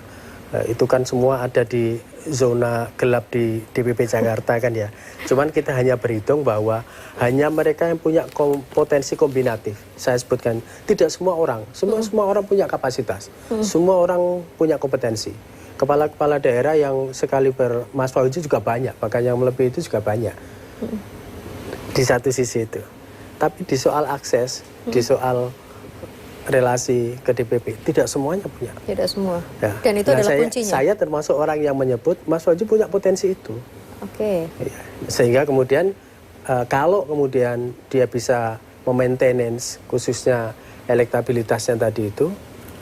itu kan semua ada di zona gelap di DPP Jakarta kan ya. Cuman kita hanya berhitung bahwa hanya mereka yang punya potensi kombinatif. Saya sebutkan tidak semua orang, semua orang punya kapasitas, semua orang punya kompetensi. Kepala-kepala daerah yang sekali Mas Fauzi juga banyak, bahkan yang melebihi itu juga banyak. Di satu sisi itu. Tapi di soal akses, di soal relasi ke DPP, tidak semuanya punya. Tidak semua. Ya. Dan itu adalah kuncinya. Saya termasuk orang yang menyebut Mas Fauzi punya potensi itu. Oke. Ya. Sehingga kemudian kalau kemudian dia bisa memaintenance khususnya elektabilitasnya tadi itu,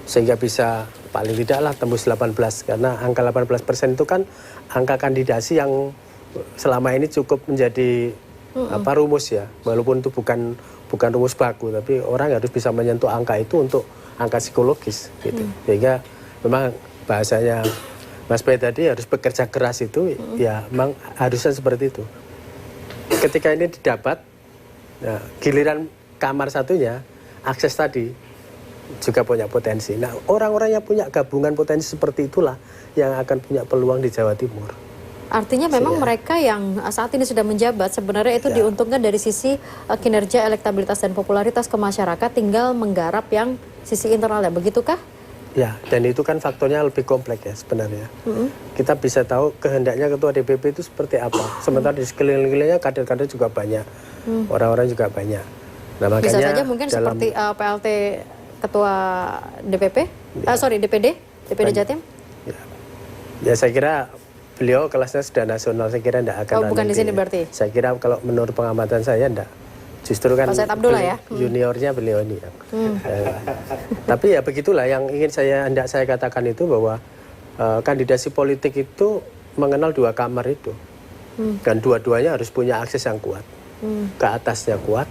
sehingga bisa paling tidaklah tembus 18, karena angka 18% itu kan angka kandidasi yang selama ini cukup menjadi rumus ya, walaupun itu bukan rumus baku, tapi orang harus bisa menyentuh angka itu untuk angka psikologis gitu. Sehingga memang bahasanya Mas Bay tadi harus bekerja keras itu ya memang harusnya seperti itu. Ketika ini didapat, nah, giliran kamar satunya akses tadi juga punya potensi. Nah, orang-orang yang punya gabungan potensi seperti itulah yang akan punya peluang di Jawa Timur. Artinya memang mereka yang saat ini sudah menjabat sebenarnya itu diuntungkan dari sisi kinerja, elektabilitas dan popularitas ke masyarakat, tinggal menggarap yang sisi internalnya, begitukah? Ya, dan itu kan faktornya lebih kompleks ya sebenarnya. Kita bisa tahu kehendaknya ketua DPP itu seperti apa. Sementara di sekeliling-kelilingnya kader-kader juga banyak, orang-orang juga banyak. Nah, makanya bisa saja mungkin seperti PLT ketua DPP, DPD Jatim? Ya, saya kira beliau kelasnya sudah nasional, saya kira tidak akan. Bukan di sini berarti? Saya kira kalau menurut pengamatan saya tidak. Justru kan juniornya beliau ini. Tapi ya begitulah yang ingin saya katakan itu bahwa kandidasi politik itu mengenal dua kamar itu. Dan dua-duanya harus punya akses yang kuat. Ke atasnya kuat,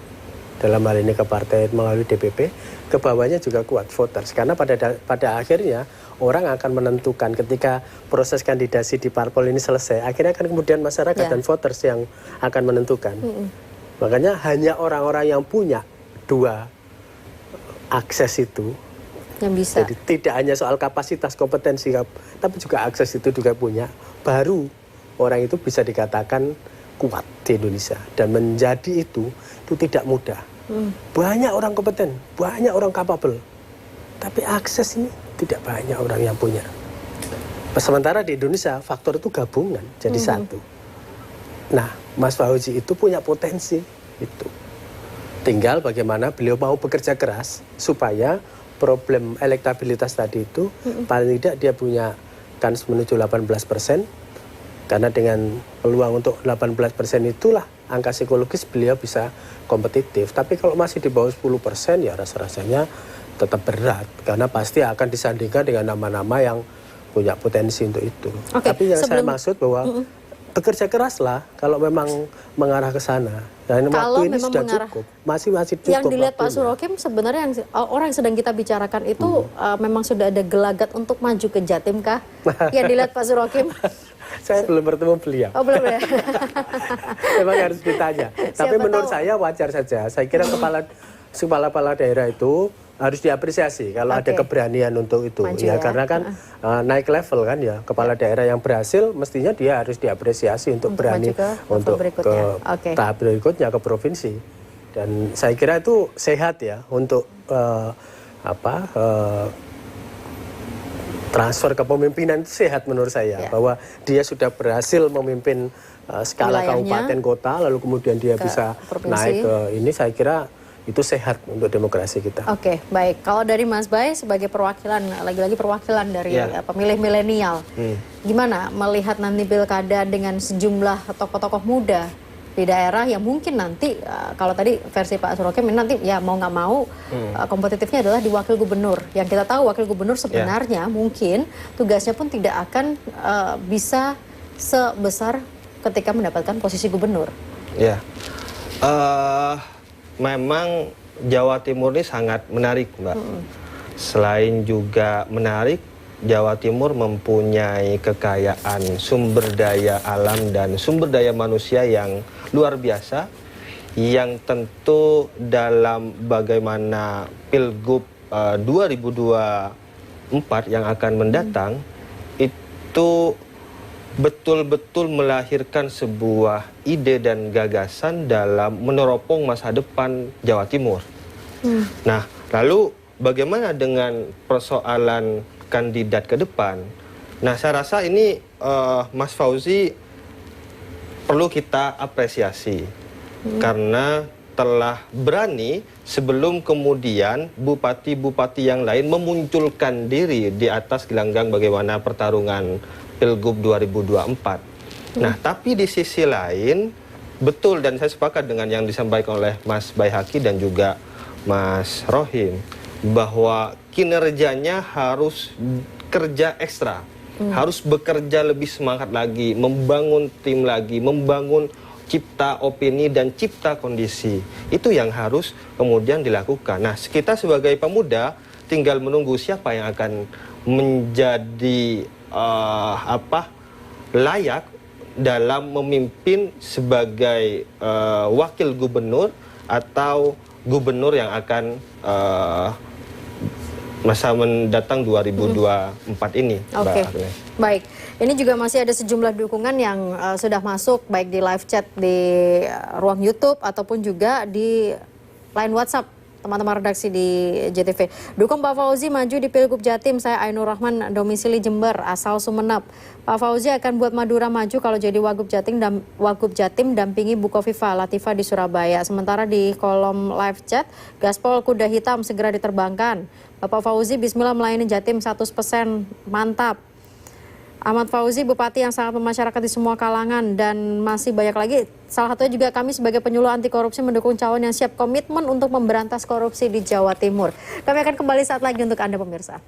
dalam hal ini ke partai melalui DPP, ke bawahnya juga kuat voters. Karena pada akhirnya orang akan menentukan ketika proses kandidasi di parpol ini selesai, akhirnya akan kemudian masyarakat dan voters yang akan menentukan. Makanya hanya orang-orang yang punya dua akses itu yang bisa. Jadi tidak hanya soal kapasitas, kompetensi, tapi juga akses itu juga punya. Baru orang itu bisa dikatakan kuat di Indonesia. Dan menjadi itu tidak mudah. Banyak orang kompeten, banyak orang capable. Tapi akses ini tidak banyak orang yang punya. Sementara di Indonesia faktor itu gabungan jadi satu. Nah, Mas Fauzi itu punya potensi itu. Tinggal bagaimana beliau mau bekerja keras supaya problem elektabilitas tadi itu paling tidak dia punya kans menuju 18%, karena dengan peluang untuk 18% itulah angka psikologis beliau bisa kompetitif. Tapi kalau masih di bawah 10% ya rasa-rasanya tetap berat, karena pasti akan disandingkan dengan nama-nama yang punya potensi untuk itu. Tapi yang saya maksud bahwa bekerja keraslah kalau memang mengarah ke sana. Dan waktu ini sudah cukup, masih cukup. Yang dilihat Pak Surokim sebenarnya orang yang sedang kita bicarakan itu memang sudah ada gelagat untuk maju ke Jatim kah? Yang dilihat Pak Surokim? Saya belum bertemu beliau. Oh, belum ya? Memang harus ditanya. Tapi menurut saya wajar saja. Saya kira kepala daerah itu harus diapresiasi kalau ada keberanian untuk itu. Ya, karena kan naik level kan ya. Kepala daerah yang berhasil mestinya dia harus diapresiasi untuk berani untuk ke tahap berikutnya ke provinsi. Dan saya kira itu sehat ya untuk transfer kepemimpinan itu sehat menurut saya, bahwa dia sudah berhasil memimpin skala kabupaten kota, lalu kemudian dia bisa naik ke ini, saya kira itu sehat untuk demokrasi kita. Oke, baik. Kalau dari Mas Bay sebagai perwakilan, lagi-lagi perwakilan dari pemilih milenial, gimana melihat nanti pilkada dengan sejumlah tokoh-tokoh muda di daerah yang mungkin nanti, kalau tadi versi Pak Surokim nanti ya mau nggak mau kompetitifnya adalah di wakil gubernur. Yang kita tahu wakil gubernur sebenarnya mungkin tugasnya pun tidak akan bisa sebesar ketika mendapatkan posisi gubernur. Ya, memang Jawa Timur ini sangat menarik, Mbak. Selain juga menarik, Jawa Timur mempunyai kekayaan sumber daya alam dan sumber daya manusia yang luar biasa, yang tentu dalam bagaimana Pilgub 2024 yang akan mendatang itu betul-betul melahirkan sebuah ide dan gagasan dalam meneropong masa depan Jawa Timur. Nah, lalu bagaimana dengan persoalan kandidat ke depan? Nah, saya rasa ini Mas Fauzi perlu kita apresiasi karena telah berani sebelum kemudian bupati-bupati yang lain memunculkan diri di atas gelanggang bagaimana pertarungan Pilgub 2024. Nah, tapi di sisi lain, betul dan saya sepakat dengan yang disampaikan oleh Mas Bayhaki dan juga Mas Rohim, bahwa kinerjanya harus kerja ekstra, harus bekerja lebih semangat lagi, membangun tim lagi, membangun cipta opini dan cipta kondisi. Itu yang harus kemudian dilakukan. Nah, kita sebagai pemuda tinggal menunggu siapa yang akan menjadi layak dalam memimpin sebagai wakil gubernur atau gubernur yang akan masa mendatang 2024 ini. Oke, baik. Ini juga masih ada sejumlah dukungan yang sudah masuk baik di live chat di ruang YouTube ataupun juga di line WhatsApp teman-teman redaksi di JTV. Dukung Pak Fauzi maju di Pilgub Jatim. Saya Ainur Rahman, domisili Jember, asal Sumeneb. Pak Fauzi akan buat Madura maju kalau jadi Wagub Jatim dampingi Bu Kofifa Latifah di Surabaya. Sementara di kolom live chat, gaspol kuda hitam segera diterbangkan. Bapak Fauzi bismillah melayani Jatim 100%, mantap. Ahmad Fauzi, bupati yang sangat memasyarakat di semua kalangan, dan masih banyak lagi. Salah satunya juga kami sebagai penyuluh anti korupsi mendukung calon yang siap komitmen untuk memberantas korupsi di Jawa Timur. Kami akan kembali saat lagi untuk Anda pemirsa.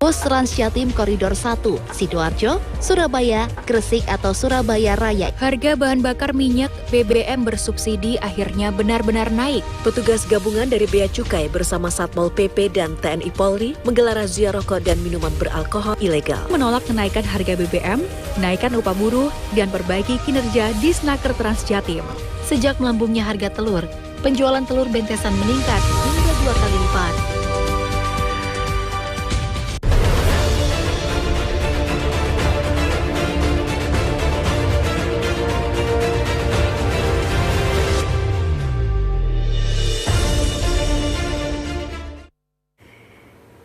Pos Trans Jatim Koridor 1, Sidoarjo, Surabaya, Gresik atau Surabaya Raya. Harga bahan bakar minyak BBM bersubsidi akhirnya benar-benar naik. Petugas gabungan dari Bea Cukai bersama Satpol PP dan TNI Polri menggelar razia rokok dan minuman beralkohol ilegal. Menolak kenaikan harga BBM, naikkan upah buruh, dan perbaiki kinerja di Snaker Trans Jatim. Sejak melambungnya harga telur, penjualan telur bentesan meningkat hingga 2 kali lipat.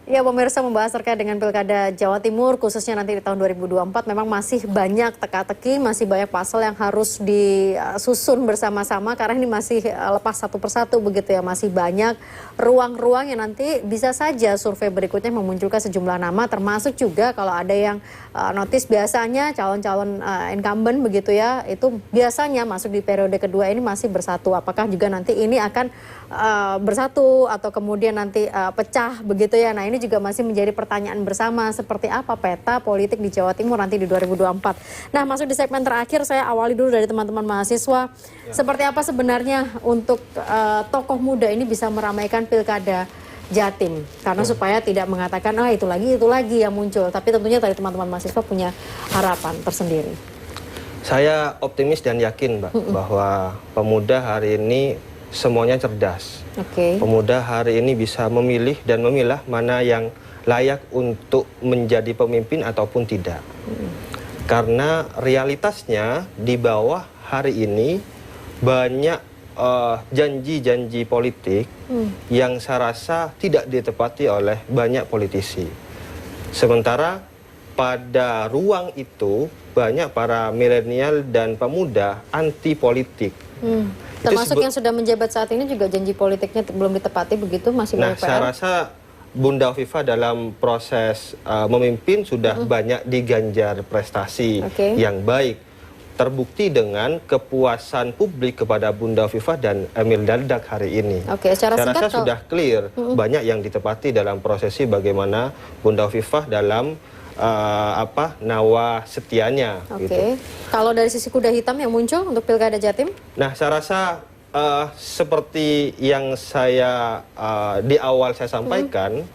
Ya, pemirsa, membahas terkait dengan Pilkada Jawa Timur, khususnya nanti di tahun 2024, memang masih banyak teka-teki, masih banyak pasal yang harus disusun bersama-sama, karena ini masih lepas satu persatu begitu ya, masih banyak ruang-ruang yang nanti bisa saja survei berikutnya memunculkan sejumlah nama, termasuk juga kalau ada yang notis biasanya calon-calon incumbent begitu ya, itu biasanya masuk di periode kedua ini masih bersatu. Apakah juga nanti ini akan bersatu atau kemudian nanti pecah begitu ya. Nah, ini juga masih menjadi pertanyaan bersama, seperti apa peta politik di Jawa Timur nanti di 2024. Nah, masuk di segmen terakhir, saya awali dulu dari teman-teman mahasiswa. Ya. Seperti apa sebenarnya untuk tokoh muda ini bisa meramaikan Pilkada Jatim, karena supaya tidak mengatakan itu lagi yang muncul, tapi tentunya tadi teman-teman mahasiswa punya harapan tersendiri. Saya optimis dan yakin, Mbak, bahwa pemuda hari ini semuanya cerdas. Pemuda hari ini bisa memilih dan memilah mana yang layak untuk menjadi pemimpin ataupun tidak. Karena realitasnya di bawah hari ini banyak janji-janji politik yang saya rasa tidak ditepati oleh banyak politisi. Sementara pada ruang itu banyak para milenial dan pemuda anti politik. Termasuk yang sudah menjabat saat ini juga janji politiknya belum ditepati begitu, masih banyak PR? Saya rasa Bunda Hovifa dalam proses memimpin sudah banyak diganjar prestasi yang baik. Terbukti dengan kepuasan publik kepada Bunda Hovifa dan Emil Dardak hari ini. Saya rasa sudah clear, banyak yang ditepati dalam prosesi bagaimana Bunda Hovifa dalam nawa setianya. Gitu. Kalau dari sisi kuda hitam yang muncul untuk Pilkada Jatim? Nah, saya rasa seperti yang saya di awal saya sampaikan,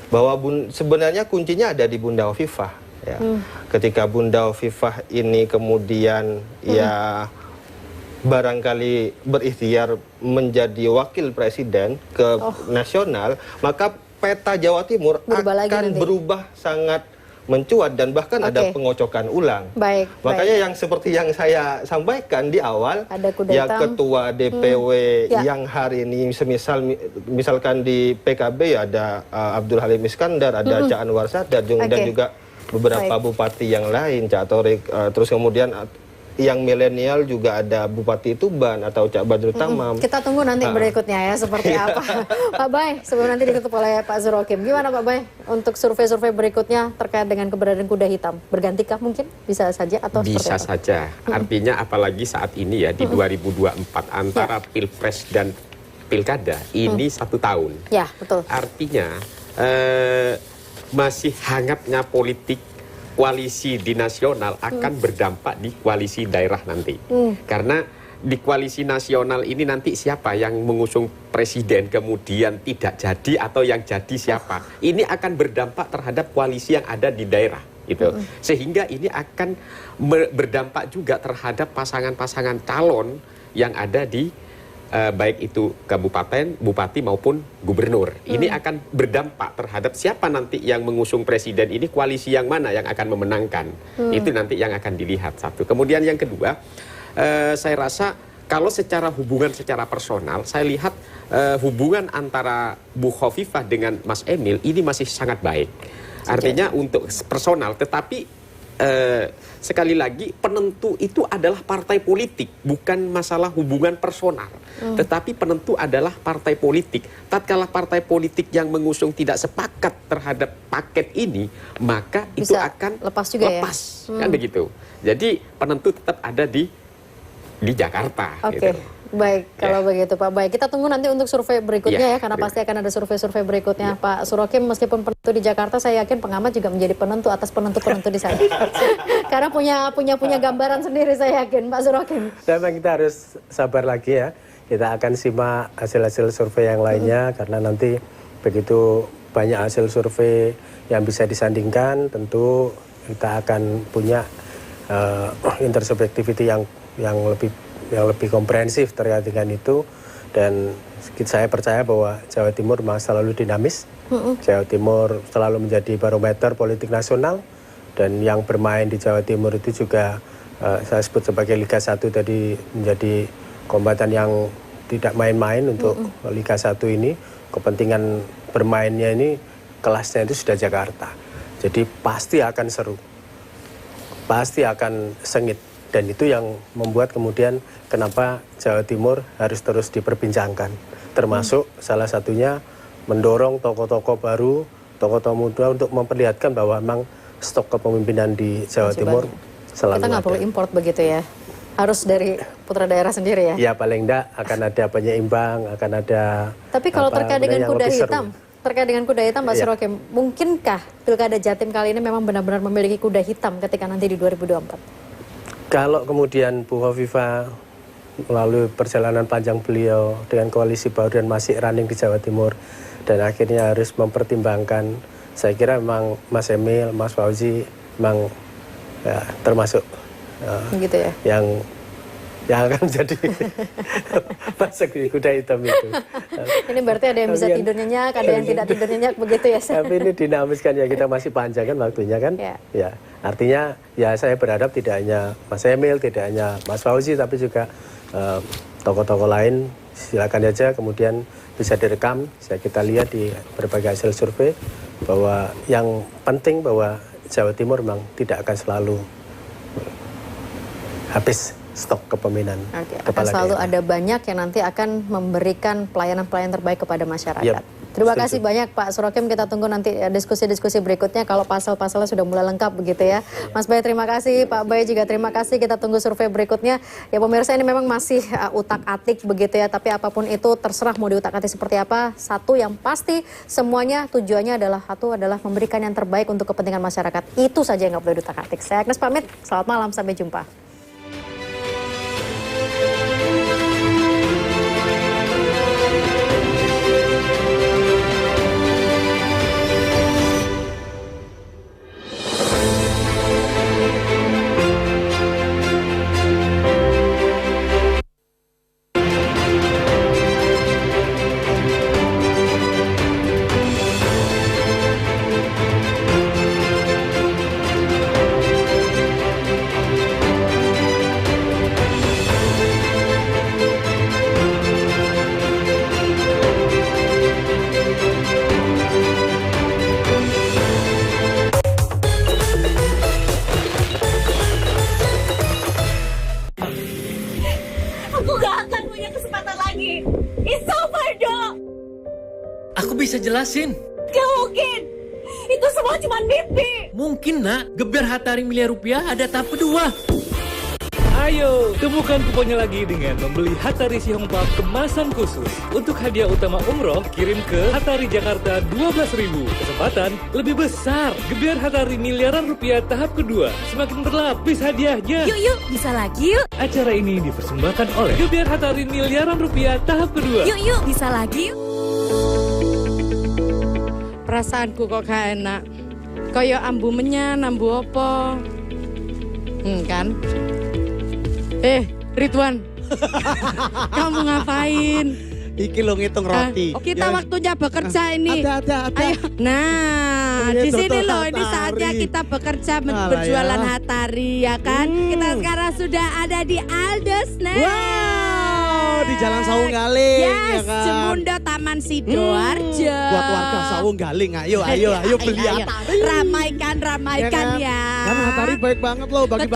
bahwa sebenarnya kuncinya ada di Bunda Hovifa. Ya. Ketika Bunda Hovifa ini kemudian ya barangkali berikhtiar menjadi wakil presiden ke nasional, maka peta Jawa Timur akan berubah sangat mencuat dan bahkan ada pengocokan ulang. Makanya yang seperti yang saya sampaikan di awal, ya ketua DPW yang hari ini misalkan di PKB ada Abdul Halim Iskandar, ada Cak Anwar Sadat dan juga beberapa bupati yang lain, Cak Torik, terus kemudian yang milenial juga ada Bupati Tuban atau Cak Badrut Tamam. Kita tunggu nanti berikutnya ya seperti apa. Pak Bay, sebelum nanti ditutup oleh Pak Zurokim, gimana Pak Bay untuk survei-survei berikutnya terkait dengan keberadaan kuda hitam? Bergantikah mungkin? Bisa saja atau bisa saja. Artinya apalagi saat ini ya di 2024 antara Pilpres dan Pilkada ini 1 tahun. Ya, betul. Artinya masih hangatnya politik koalisi di nasional akan berdampak di koalisi daerah nanti. Karena di koalisi nasional ini nanti siapa yang mengusung presiden kemudian tidak jadi atau yang jadi siapa. Ini akan berdampak terhadap koalisi yang ada di daerah. Gitu. Sehingga ini akan berdampak juga terhadap pasangan-pasangan calon yang ada di baik itu kabupaten, bupati maupun gubernur. Ini akan berdampak terhadap siapa nanti yang mengusung presiden ini, koalisi yang mana yang akan memenangkan. Itu nanti yang akan dilihat satu. Kemudian yang kedua, saya rasa kalau secara hubungan secara personal, saya lihat hubungan antara Bu Hovifah dengan Mas Emil ini masih sangat baik. Artinya untuk personal, tetapi sekali lagi penentu itu adalah partai politik, bukan masalah hubungan personal. Tetapi penentu adalah partai politik. Tatkala partai politik yang mengusung tidak sepakat terhadap paket ini, maka itu akan lepas juga kan begitu. Jadi penentu tetap ada di Jakarta. Gitu. Baik, kalau begitu Pak. Baik, kita tunggu nanti untuk survei berikutnya ya, karena pasti akan ada survei-survei berikutnya. Pak Surokim, meskipun penentu di Jakarta, saya yakin pengamat juga menjadi penentu atas penentu-penentu di sana. Karena punya gambaran sendiri, saya yakin, Pak Surokim. Memang kita harus sabar lagi ya. Kita akan simak hasil-hasil survei yang lainnya, karena nanti begitu banyak hasil survei yang bisa disandingkan, tentu kita akan punya intersubjectivity yang lebih komprehensif terkait dengan itu. Dan saya percaya bahwa Jawa Timur memang selalu dinamis. Jawa Timur selalu menjadi barometer politik nasional, dan yang bermain di Jawa Timur itu juga saya sebut sebagai Liga 1 tadi menjadi kombatan yang tidak main-main untuk Liga 1 ini. Kepentingan bermainnya ini kelasnya itu sudah Jakarta. Jadi pasti akan seru, pasti akan sengit. Dan itu yang membuat kemudian kenapa Jawa Timur harus terus diperbincangkan. Termasuk salah satunya mendorong tokoh-tokoh baru, tokoh-tokoh muda untuk memperlihatkan bahwa memang stok kepemimpinan di Jawa Timur selalu ada. Kita nggak perlu import begitu ya? Harus dari putra daerah sendiri ya? Ya paling enggak akan ada penyeimbang, akan ada... Tapi kalau terkait dengan kuda hitam, Pak Surokim, mungkinkah Pilkada Jatim kali ini memang benar-benar memiliki kuda hitam ketika nanti di 2024? Kalau kemudian Bu Khofifah melalui perjalanan panjang beliau dengan koalisi baru dan masih running di Jawa Timur, dan akhirnya harus mempertimbangkan, saya kira memang Mas Emil, Mas Fauzi memang ya, termasuk gitu ya? yang akan menjadi masuk di kuda hitam itu. Ini berarti ada yang bisa tidur nyenyak, ada yang tidak tidur nyenyak, begitu ya? Tapi ini dinamis kan ya, kita masih panjang kan waktunya kan. Ya, artinya ya saya berharap tidak hanya Mas Emil, tidak hanya Mas Fauzi, tapi juga tokoh-tokoh lain silakan aja kemudian bisa direkam. Kita lihat di berbagai hasil survei bahwa yang penting bahwa Jawa Timur memang tidak akan selalu habis stok kepemimpinan. Akan selalu ada banyak yang nanti akan memberikan pelayanan-pelayanan terbaik kepada masyarakat. Terima kasih banyak Pak Surokim, kita tunggu nanti diskusi-diskusi berikutnya kalau pasal-pasalnya sudah mulai lengkap begitu ya. Mas Bay terima kasih, Pak Bay juga terima kasih, kita tunggu survei berikutnya. Ya pemirsa, ini memang masih utak-atik begitu ya, tapi apapun itu terserah mau diutak-atik seperti apa. Satu yang pasti semuanya tujuannya adalah memberikan yang terbaik untuk kepentingan masyarakat. Itu saja yang nggak perlu diutak-atik. Saya Agnes pamit, selamat malam, sampai jumpa. Aku bisa jelasin. Gak mungkin. Itu semua cuma mimpi. Mungkin nak, geber Hatari miliar rupiah ada tahap kedua. Ayo, temukan kuponnya lagi dengan membeli Hatari Sihongpa kemasan khusus. Untuk hadiah utama umroh, kirim ke Hatari Jakarta 12.000. Kesempatan lebih besar. Geber Hatari miliaran rupiah tahap kedua. Semakin berlapis hadiahnya. Yuk, bisa lagi yuk. Acara ini dipersembahkan oleh Geber Hatari miliaran rupiah tahap kedua. Yuk, bisa lagi yuk. Perasaanku kok gak enak. Kaya ambu menyan, ambu opo. Kan? Ridwan, kamu ngapain? Iki lo ngitung roti. Kita waktunya bekerja ini. Ada. Ayo. Nah, di sini loh, ini saatnya kita bekerja berjualan Hatari, ya kan? Kita sekarang sudah ada di Aldo Snack. Wow, di Jalan Sawung Galing. Yes, ya kan? Jemundo Taman Sidoarjo. Buat warga Sawung Galing, ayo beli Hatari. Ramaikan ya. Kan Hatari baik banget loh bagi